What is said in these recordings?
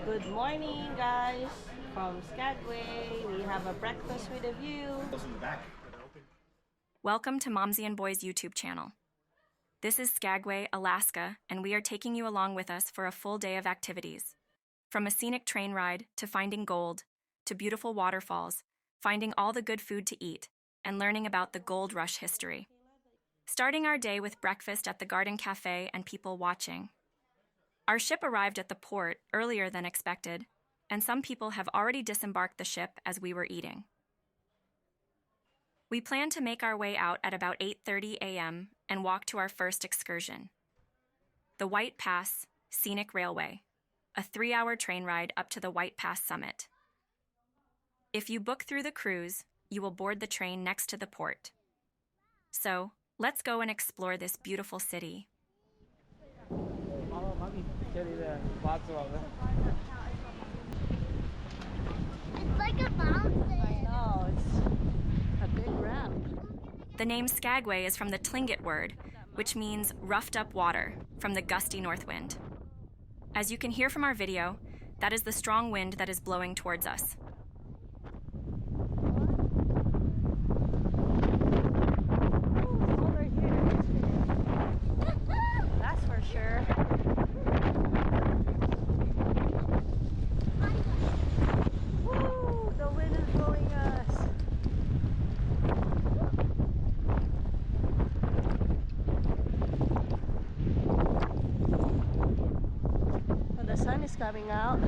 Good morning, guys. From Skagway, we have a breakfast with a view. Welcome to Momsy and Boys YouTube channel. This is Skagway, Alaska, and we are taking you along with us for a full day of activities. From a scenic train ride to finding gold, to beautiful waterfalls, finding all the good food to eat, and learning about the gold rush history. Starting our day with breakfast at the Garden Cafe and people watching. Our ship arrived at the port earlier than expected, and some people have already disembarked the ship as we were eating. We plan to make our way out at about 8:30 a.m. and walk to our first excursion. The White Pass Scenic Railway, a 3-hour train ride up to the White Pass summit. If you book through the cruise, you will board the train next to the port. So, let's go and explore this beautiful city. It's like a mountain. I know, it's a big ramp. The name Skagway is from the Tlingit word, which means roughed up water, from the gusty north wind. As you can hear from our video, that is the strong wind that is blowing towards us. Over here. That's for sure. Woo, the wind is blowing us. When the sun is coming out,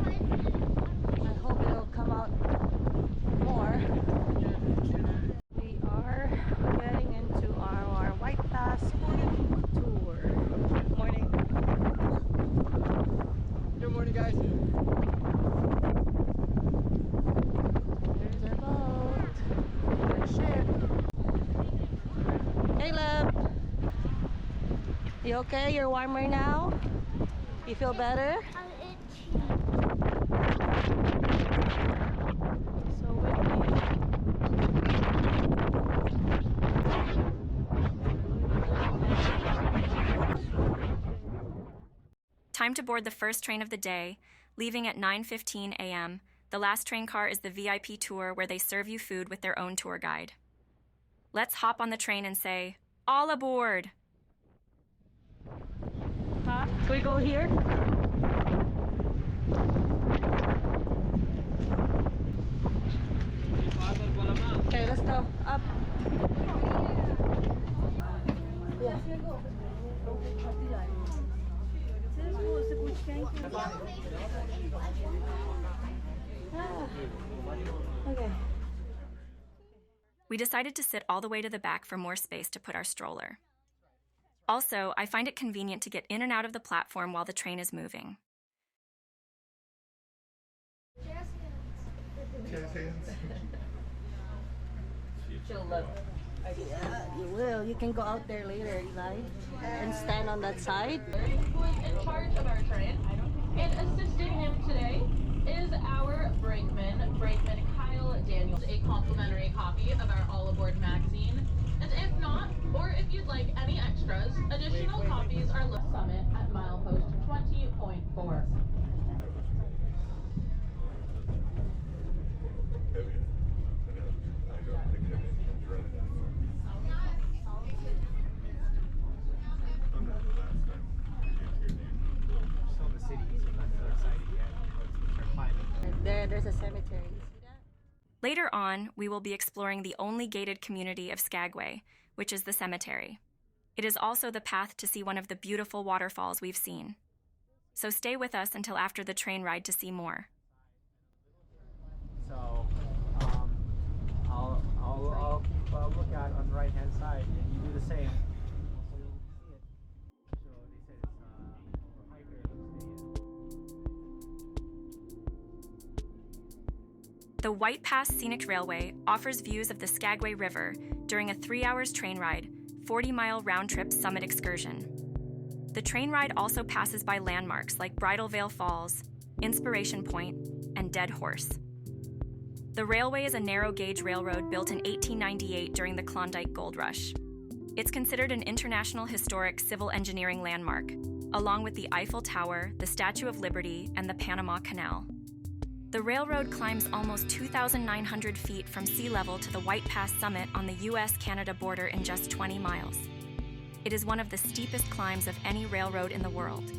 I hope it'll come out more. We are getting into our White Pass tour. Morning. Good morning, guys. There's our boat. Our ship. Caleb! You okay? You're warmer now? You feel better? I'm itchy. So windy. Time to board the first train of the day, leaving at 9:15 a.m. The last train car is the VIP tour where they serve you food with their own tour guide. Let's hop on the train and say, all aboard! Huh? Can we go here? Okay, let's go. Up. Okay. We decided to sit all the way to the back for more space to put our stroller. Also, I find it convenient to get in and out of the platform while the train is moving. She'll love it. Yeah, you will. You can go out there later, Eli, and stand on that side. Who is in charge of our train, and assisting him today is our brakeman Kyle Daniels. A complimentary copy of our All Aboard magazine, and if not, or if you'd like any extras, additional copies are left summit at milepost 20.4. There's a cemetery. You see that? Later on, we will be exploring the only gated community of Skagway, which is the cemetery. It is also the path to see one of the beautiful waterfalls we've seen. So stay with us until after the train ride to see more. So, I'll keep a lookout on the right-hand side, and you do the same. So you'll see it. So they said it's for hikers to stay in. The White Pass Scenic Railway offers views of the Skagway River during a 3-hour train ride, 40-mile round-trip summit excursion. The train ride also passes by landmarks like Bridal Veil Falls, Inspiration Point, and Dead Horse. The railway is a narrow-gauge railroad built in 1898 during the Klondike Gold Rush. It's considered an International Historic Civil Engineering Landmark, along with the Eiffel Tower, the Statue of Liberty, and the Panama Canal. The railroad climbs almost 2,900 feet from sea level to the White Pass summit on the US-Canada border in just 20 miles. It is one of the steepest climbs of any railroad in the world.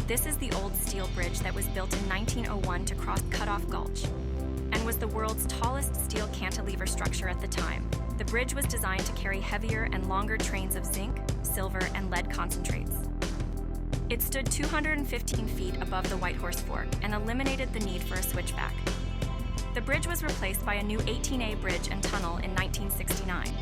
This is the old steel bridge that was built in 1901 to cross Cutoff Gulch and was the world's tallest steel cantilever structure at the time. The bridge was designed to carry heavier and longer trains of zinc, silver, and lead concentrates. It stood 215 feet above the Whitehorse Fork and eliminated the need for a switchback. The bridge was replaced by a new 18A bridge and tunnel in 1969.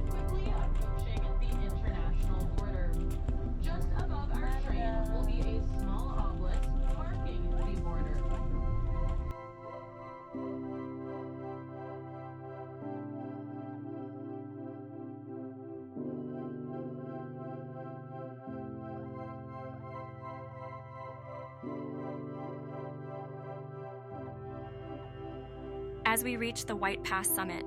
Quickly approaching the international border. Just above our train will be a small obelisk marking the border. As we reach the White Pass summit,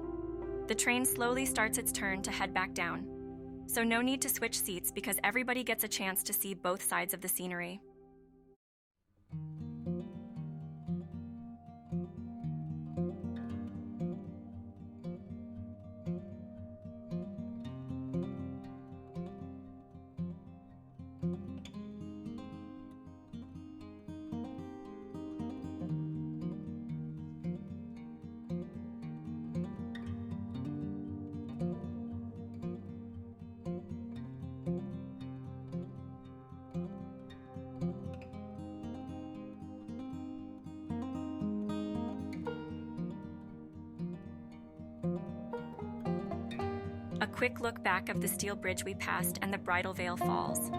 the train slowly starts its turn to head back down. So no need to switch seats because everybody gets a chance to see both sides of the scenery. A quick look back of the steel bridge we passed and the Bridal Veil Falls.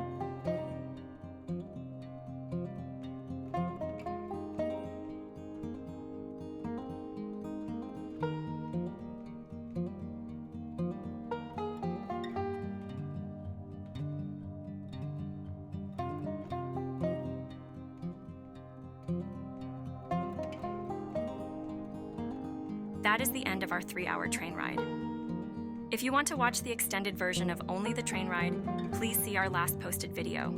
That is the end of our 3-hour train ride. If you want to watch the extended version of only the train ride, please see our last posted video.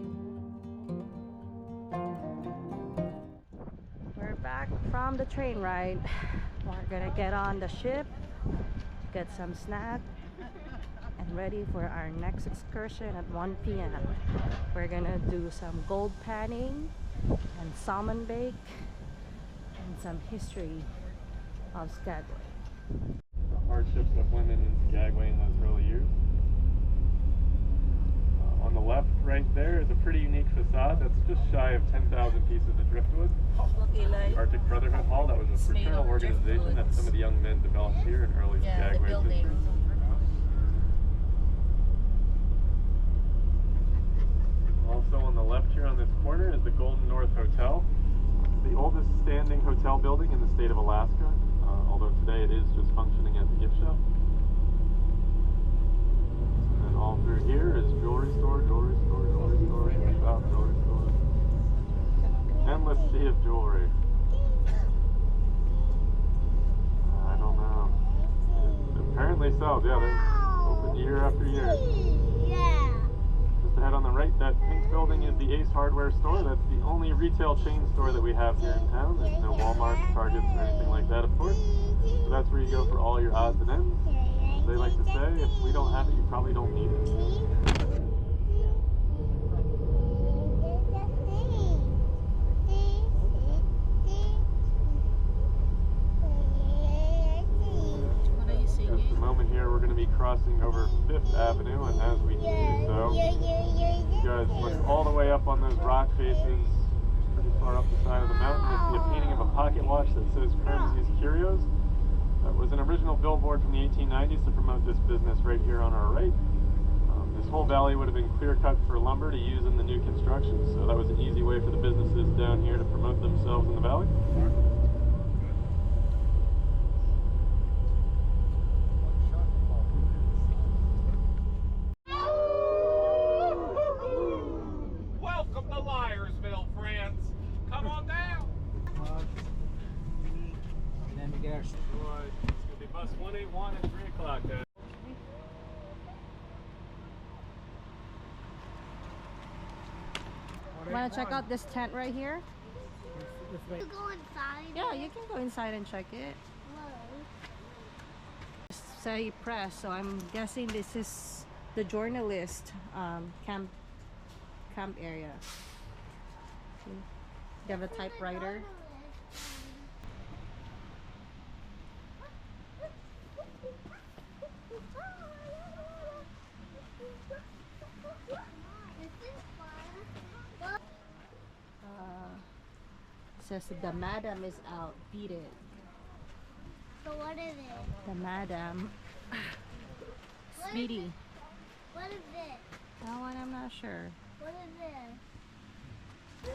We're back from the train ride. We're gonna get on the ship, get some snack, and ready for our next excursion at 1 p.m. We're gonna do some gold panning and salmon bake and some history of Skagway. Hardships of women in Skagway in those early years. On the left right there is a pretty unique facade that's just shy of 10,000 pieces of driftwood. The Arctic Brotherhood Hall, that was a fraternal organization that some of the young men developed here in early Skagway history. Also on the left here on this corner is the Golden North Hotel, the oldest standing hotel building in the state of Alaska. Although today it is just functioning as a gift shop. And then all through here is jewelry store, jewelry store, jewelry store, gift shop, jewelry store. Endless sea of jewelry. I don't know. Apparently so, yeah, they're open year after year. Yeah. Just ahead on the right, that pink building is the Ace Hardware store. That's the only retail chain store that we have here in town. There's no Walmart, Targets, or anything like that, of course. So that's where you go for all your odds and ends. They like to say, if we don't have it, you probably don't need it. Just a moment here, we're going to be crossing over 5th Avenue, and as we do so, you guys look all the way up on those rock faces. Pretty fun. far up the side of the mountain, you'll see a painting of a pocket watch that says Kermsey's Curios. That was an original billboard from the 1890s to promote this business right here on our right. This whole valley would have been clear cut for lumber to use in the new construction, so that was an easy way for the businesses down here to promote themselves in the valley. Welcome to Liarsville, friends. Come on down. And then we get our... It's going to be bus 181 at 3 o'clock. Want to check out this tent right here? You go inside. Yeah, you can go inside and check it. Whoa. Say press, so I'm guessing this is the journalist camp area. See? You have a typewriter. Says the madam is out. Beat it. So what is it? The madam. Sweetie. What is it? That one I'm not sure. What is it?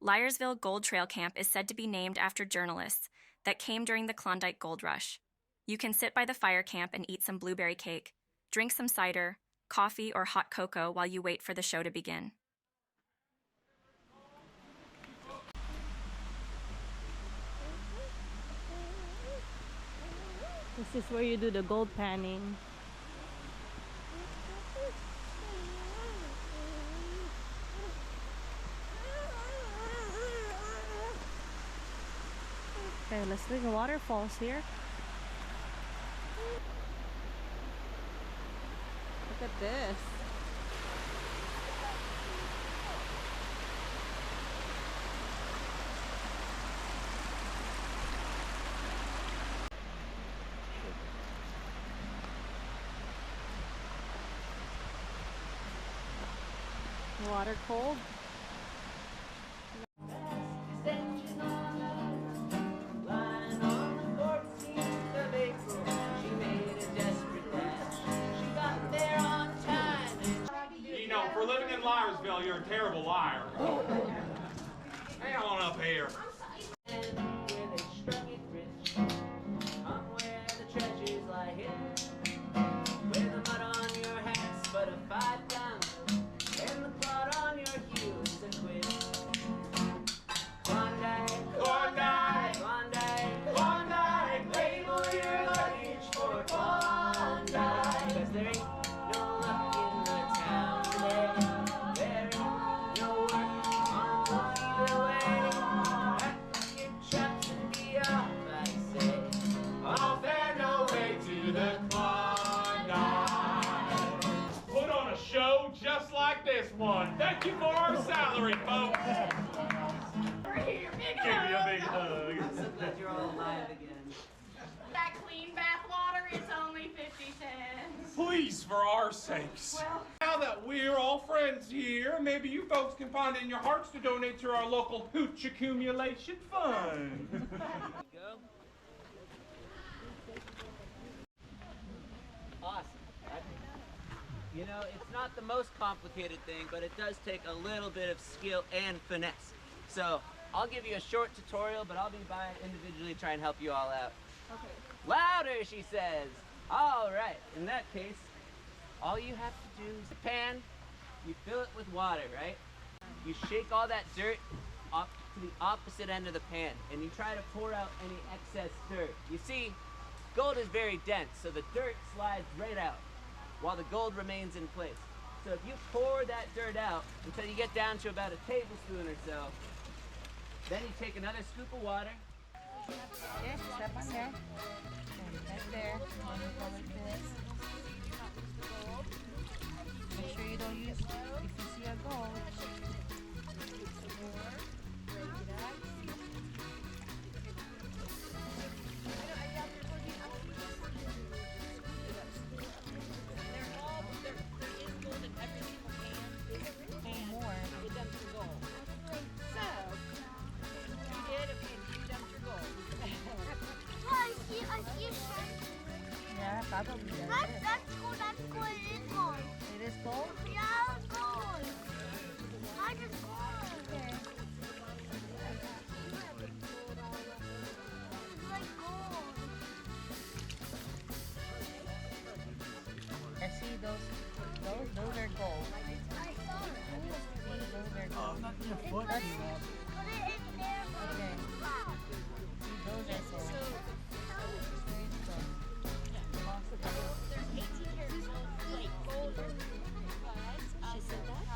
Liarsville Gold Trail Camp is said to be named after journalists that came during the Klondike Gold Rush. You can sit by the fire camp and eat some blueberry cake, drink some cider, coffee, or hot cocoa while you wait for the show to begin. This is where you do the gold panning. Okay, let's look at waterfalls here. Look at this. Water cold. For living in Liarsville, you're a terrible liar. Hang on up here. Thank you for our salary, folks. We're here, big Give me a hug. big hug. Glad you're all alive again. That clean bath water, it's only 50 cents. Please, for our sakes. Well, now that we're all friends here, maybe you folks can find it in your hearts to donate to our local hooch accumulation fund. Go. Awesome. You know, it's not the most complicated thing, but it does take a little bit of skill and finesse. So I'll give you a short tutorial, but I'll be by individually try and help you all out. okay. Louder, she says. All right, in that case, all you have to do is a pan, you fill it with water, right? You shake all that dirt up to the opposite end of the pan, and you try to pour out any excess dirt. You see, gold is very dense, so the dirt slides right out, while the gold remains in place. So if you pour that dirt out until you get down to about a tablespoon or so, then you take another scoop of water. Okay, step on there. And right there. And you go like this. Make sure you don't use, if you see a gold, Probably there That's, is. that's cool. That's cool. It is gold. It is gold? Yeah, it's gold. I just gold. Okay. It's like gold. I see those are gold. I saw it. See, those are gold. Put it in there. Okay. Wow. See, those are gold. She said that?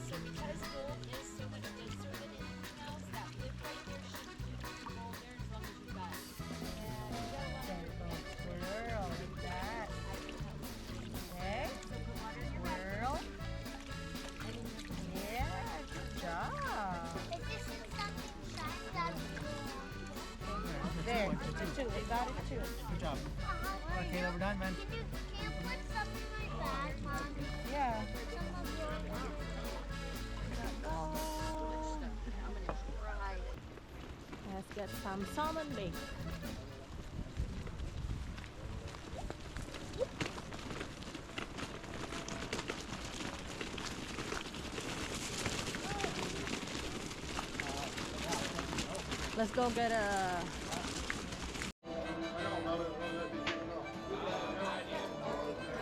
So because gold is so much denser than anything else, that lip right there shouldn't be too gold there as long as you've got Swirl like that. Okay. Swirl. Yeah, good job. If this is something shiny, that's gold. There, two. They got it too. Good job. Okay, we're done, man. Can you put something like that, Mom? Yeah. Some of your Let's get some salmon bake. Let's go get a...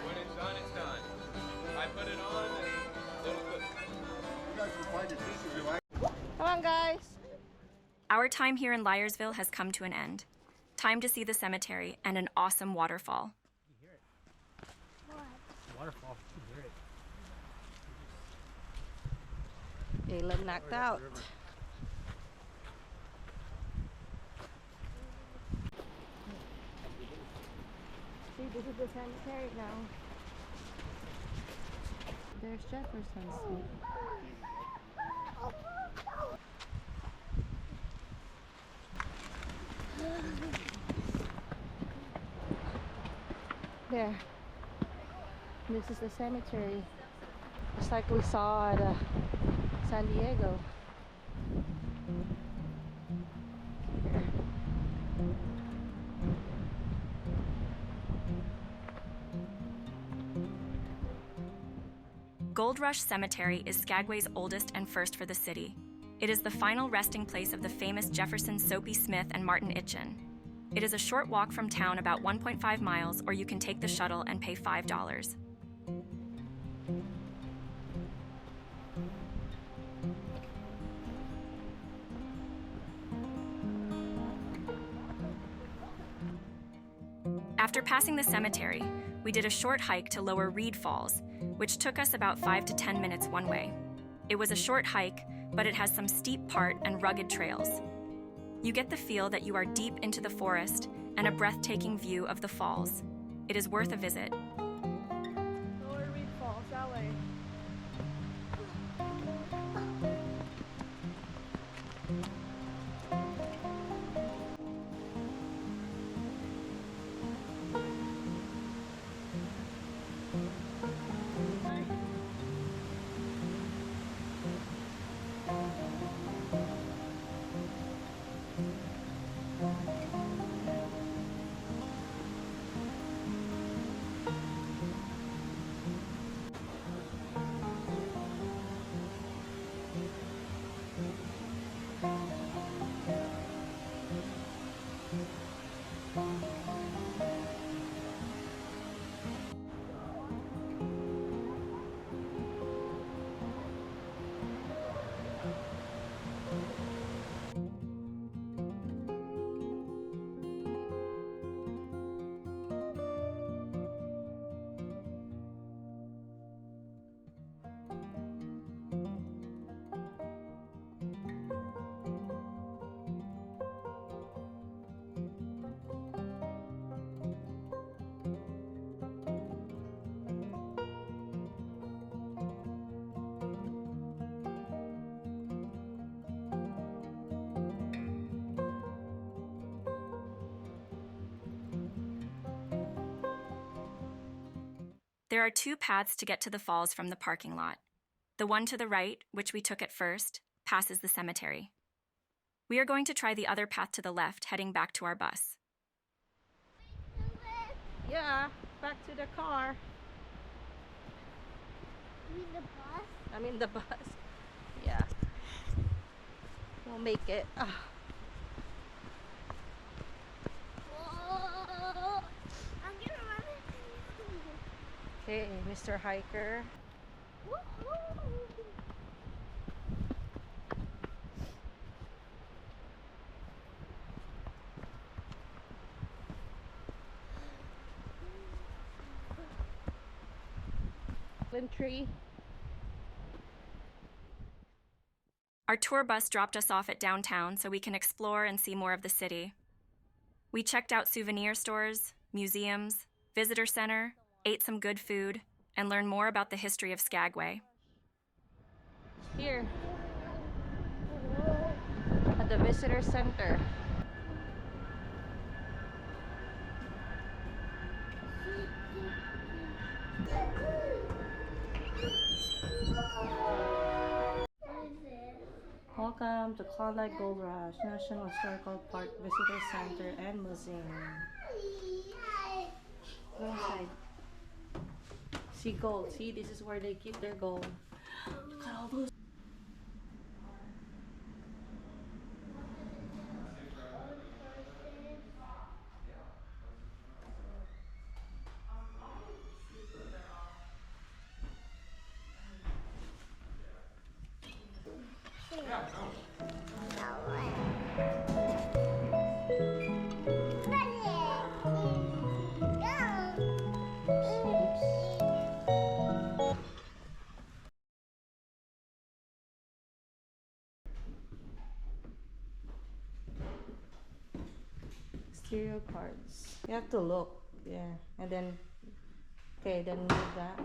When it's done, it's done. I put it on and it'll cook. Come on, guys. Our time here in Liarsville has come to an end. Time to see the cemetery and an awesome waterfall. Waterfall. You hear it. Caleb knocked out. See, this is the cemetery now. There's Jefferson's Street. There. This is the cemetery. Just like we saw at San Diego. Gold Rush Cemetery is Skagway's oldest and first for the city. It is the final resting place of the famous Jefferson Soapy Smith and Martin Itchen. It is a short walk from town, about 1.5 miles, or you can take the shuttle and pay $5. After passing the cemetery, we did a short hike to Lower Reed Falls, which took us about 5 to 10 minutes one way. It was a short hike, but it has some steep part and rugged trails. You get the feel that you are deep into the forest and a breathtaking view of the falls. It is worth a visit. Lower Reed Falls, that way. There are two paths to get to the falls from the parking lot. The one to the right, which we took at first, passes the cemetery. We are going to try the other path to the left, heading back to our bus. Yeah, back to the car. You mean the bus? I'm in the bus. Yeah. We'll make it. Whoa! I'm gonna run into you. Okay, Mr. Hiker. Woohoo! Tree. Our tour bus dropped us off at downtown so we can explore and see more of the city. We checked out souvenir stores, museums, visitor center, ate some good food, and learned more about the history of Skagway. Here. At the visitor center. Welcome to Klondike Gold Rush National Historical Park Visitor Center and Museum. Go inside. See gold. See, this is where they keep their gold. Look at all those. Stereo cards. You have to look, yeah, and then, okay, then move that.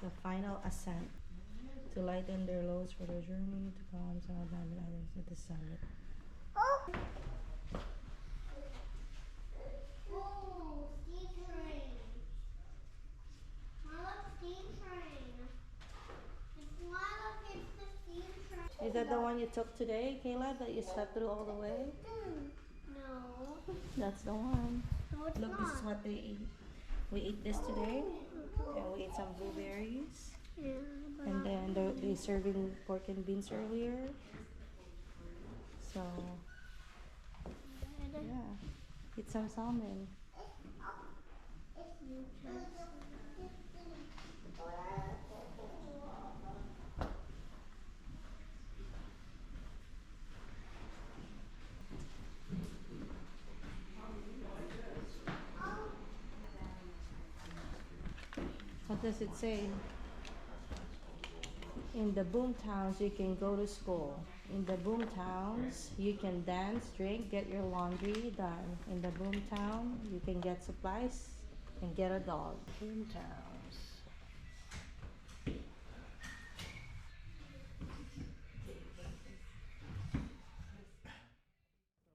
The final ascent to lighten their loads for their journey to calm some abandoned items at the summit. Oh, steam train. Mama, steam train. It's Mama, it's the steam train. Is that the one you took today, Caleb, that you slept through all the way? No. That's the one. No, it's Look, not. this is what they eat. We ate this today, and we ate some blueberries. Yeah, but And then they serving pork and beans earlier. So, yeah, eat some salmon. What does it say? In the boom towns, you can go to school. In the boom towns, you can dance, drink, get your laundry done. In the boom town, you can get supplies and get a dog. Boom towns.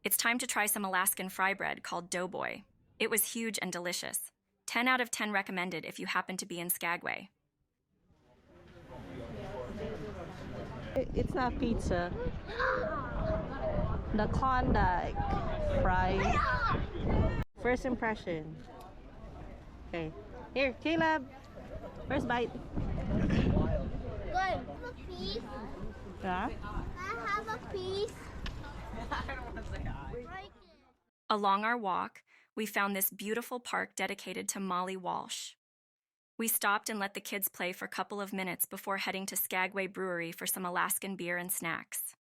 It's time to try some Alaskan fry bread called Doughboy. It was huge and delicious. 10 out of 10 recommended if you happen to be in Skagway. It's not pizza. The Klondike fries. First impression. Okay. Here, Caleb. First bite. good. Have a piece. Yeah. I have a piece. Break it. Along our walk, we found this beautiful park dedicated to Molly Walsh. We stopped and let the kids play for a couple of minutes before heading to Skagway Brewery for some Alaskan beer and snacks.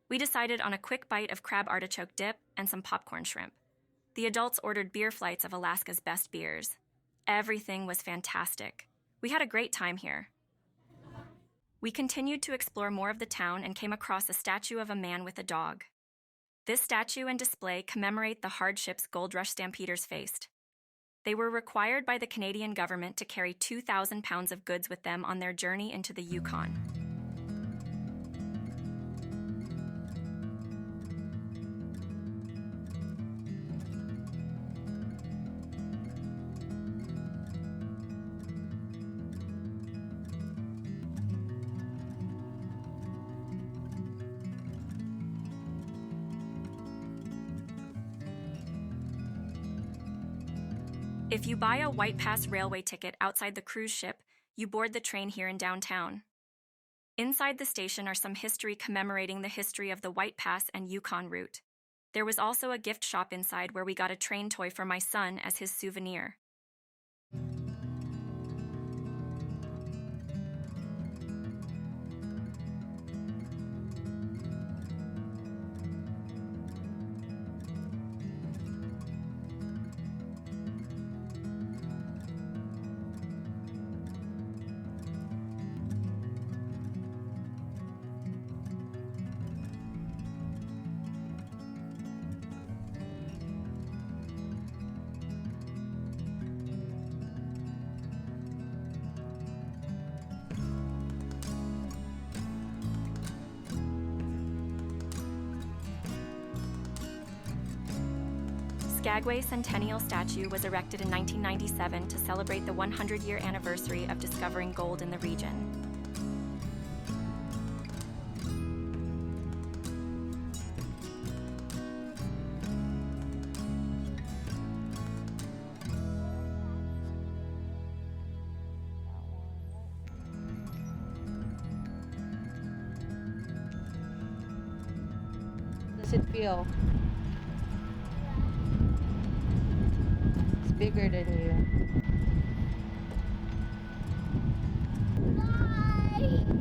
We decided on a quick bite of crab artichoke dip and some popcorn shrimp. The adults ordered beer flights of Alaska's best beers. Everything was fantastic. We had a great time here. We continued to explore more of the town and came across a statue of a man with a dog. This statue and display commemorate the hardships gold rush stampeders faced. They were required by the Canadian government to carry 2,000 pounds of goods with them on their journey into the Yukon. If you buy a White Pass Railway ticket outside the cruise ship, you board the train here in downtown. Inside the station are some history commemorating the history of the White Pass and Yukon route. There was also a gift shop inside where we got a train toy for my son as his souvenir. Skagway Centennial Statue was erected in 1997 to celebrate the 100-year anniversary of discovering gold in the region. Does it feel? It's bigger than you.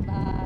Bye.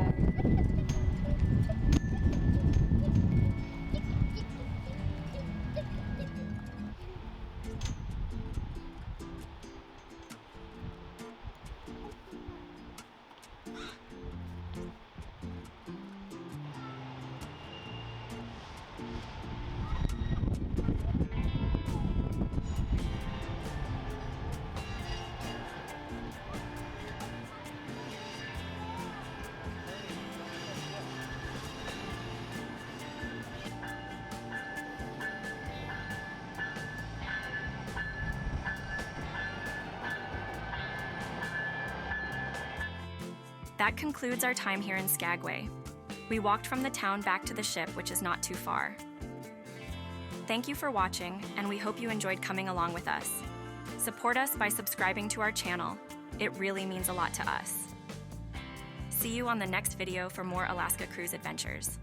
That concludes our time here in Skagway. We walked from the town back to the ship, which is not too far. Thank you for watching, and we hope you enjoyed coming along with us. Support us by subscribing to our channel. It really means a lot to us. See you on the next video for more Alaska cruise adventures.